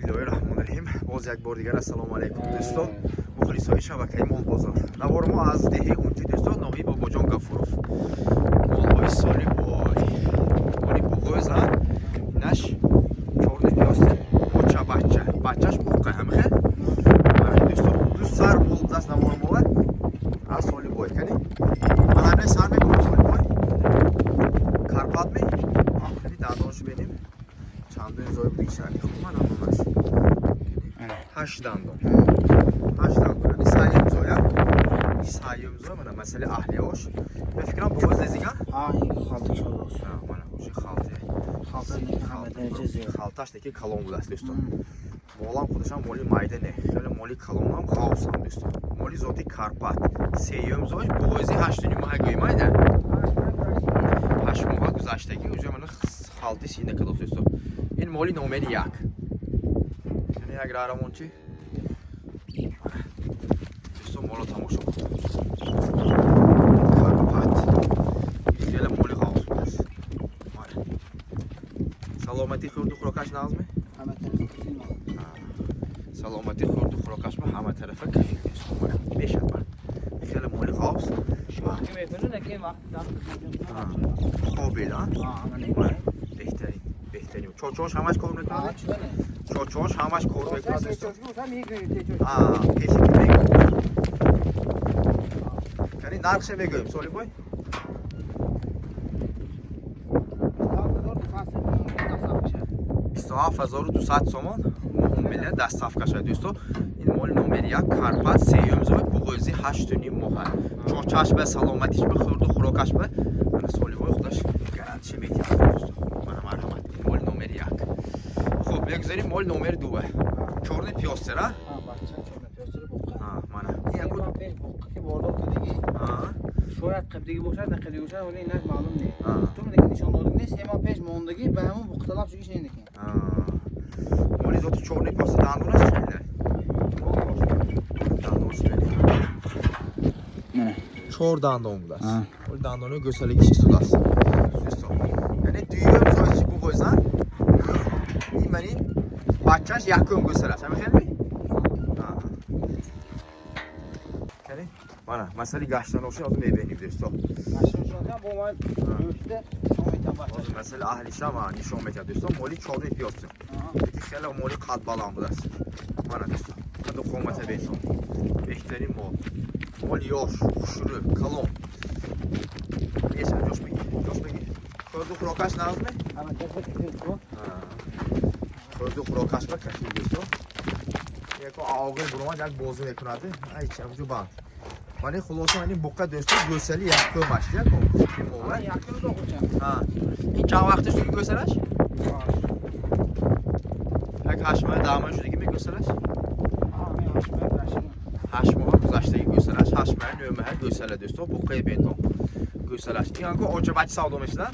Bismillahirrahmanirrahim. Boz یک بار دیگر السلام علیکم دوستان. مخلصای شبکه مال بازار. نوار ما از دهه اونجی دوستان نامی بابا جان گفروف. مال سالی بای. مالی بوگوز ها. نش چورنی پیاست. بچهش موقع هم خیر. دوستان دوست سر مال دست نوار مال. از سالی بای کنی. من همه سر میکنم سالی بای. کارپات می. آخری داداش بینیم. چندین زای بیشتر من همونش 8 دندان 8 دندان این سایم زایا این سایم زایا من مسئله اهلیاش به فکرم بوز دیگه این خالتش درست من خوشی خالته همه درجه زیاد خالتاش دیگه کلام بود است دوستان مولام خودشم مولی مایده نه خیلی مولی کلامم خاصم دوستان مولی زوتی کارپات سایم زاش بوزی 8 ماه گویمایده 8 ماه گذشتگی اونجا من خالتی سینه کدوم دوستان این مولی نمره 1 یعنی اگر آرامون چی دوستان مولا تماشا کن کارپات خیلی مولی خاص بود است سلامتی خورد و خوراکش نازمه همه طرف سلامتی خورد و خوراکش به همه طرف کفیل دوستان میشه من خیلی مولی خاص شوخی میکنه که وقت خوبیل ها بهترین چوچوش همش کار میکنه چوچوش همش کار میکنه دوستان پیشی که میگم کنی نرخش میگویم سالی بای 27200 تومان معامله دستاف کشه دوستان این مال نمره 1 کارپات سیوم زای بوغوزی 8.5 ماه چوچاش به سلامتیش به خورد و خوراکش به من سالی بای خودش گارانتی میکنه دوستان من مرحمت این مال نمره 1 خب بگذاریم مال نمره 2 چورنی پیاستر ها من یک بود که باردار دیگه شاید قبلی باشد نه قبلی باشد ولی اینش معلوم نیست تو میگی نشان دادی نیست اما پیش موندگی به همون مختلف چیزی شنیدی که مالی زوت چورنی پیاست دندونش خیلی دندونش خیلی نه 4 دندون بود است ولی دندونه گوسلگیش ایستاده است یعنی دویم زایچی بگوزن این منی بچهش یکم گوسل است همه خیلی کنی mana مسئله گشتن روشن از میبینیم دوستان مسئله اهلی شما نشون میده دوستان مولی چورنی پیاست یکی خیلی مولی قد بالام بود است mana دوستان قد قومت بیتون بهترین مول یاش خوشرو کلام میشه جوش بگی خورد خوراکش نازمه خورد خوراکش با کفی دوستان یک آقای برومان یک بازو میکنه ای چه جو بند ولی خلاصه این بوقه دوستان گوسلی یک کمش یک این چند وقتش دیگه گوسلش؟ یک 8 ماه 10 ماه شده که گوسلش؟ 8 ماه گذشته گوسلش 8 ماه 9 ماه گوسله دوستان بوقه بینتون گوسلش این انگار اوچه بچه سودا میشدن؟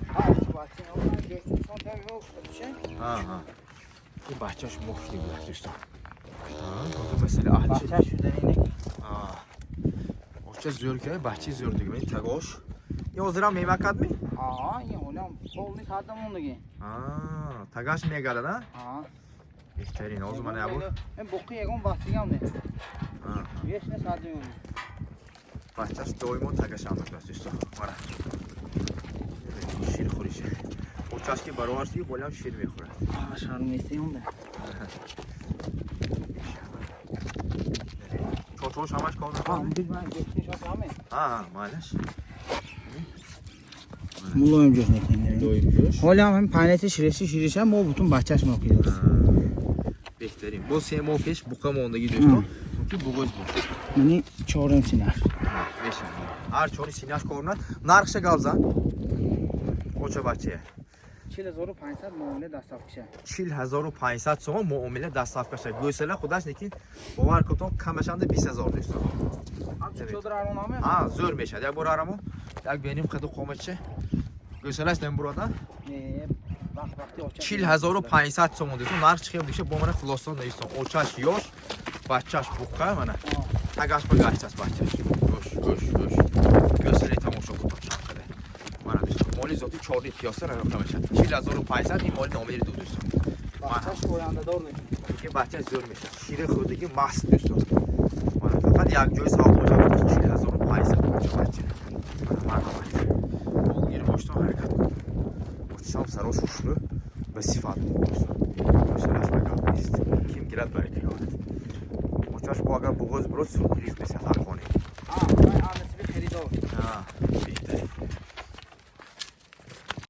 این بچهش مفتی بود دوستان مثل اهلش بچه شده اینه اوچه زور که بچه زور دیگه این تگاش یه حضرم میمه کد می؟ این حولم بول نیست حدم اون دیگه تگاش میگره نه؟ بهترین آزو من نبود این بقی یکم بستگی هم نه بیش نیست حدم اون بچهش دایمون تگاش هم میکنه دوستان شیر خوریشه اوچهش که برابرسی بولم شیر میخوره شرمیستی اون ده چوچوش همش کار میکنه؟ مالش ملایم جوش نکنیم حالا هم پنیت شیرش هم ما بودون بچهش موقعی درست بهترین با 3 ماه پیش بوقه موندگی دوستان که بوگوز بود منی 4 سینش میشه هر 4 سینش کارونه نرخش گابزن اوچه بچه 40500 معامله دستاف کشه 40500 تومان معامله دستاف کشه گوسله خودش نکی باور کن کمشنده 20000 دوستان چطور ارونامه زور میشه یک بار آرامو یک بینیم خدو قومت چه گوسلش نمبرادن 40500 تومان دوستان نرخ خیلی میشه با من خلاصان دوستان اوچش یاش بچهش بوقه منه تگاش با گشت است بچهش گوش گوسله تماشا کن من دوستان مالی ذاتی 4 پیاسه رو نمیشه 40500 این مال نامه دو دوستان بچهش آینده دار نمیشه. که بچه زور میشه. شیر خودگی مست دوستان. من فقط یک جای ساخت باشم که 4500 باشه بچه. من گیر باشتم حرکت کنم. بچه‌ام سراش خوشلو به صفات دوستان. مثلا فکر نیست. کیم گیرد برای که یاد. بچه‌اش با اگر بغض برو سورپرایز میشه هر خانه.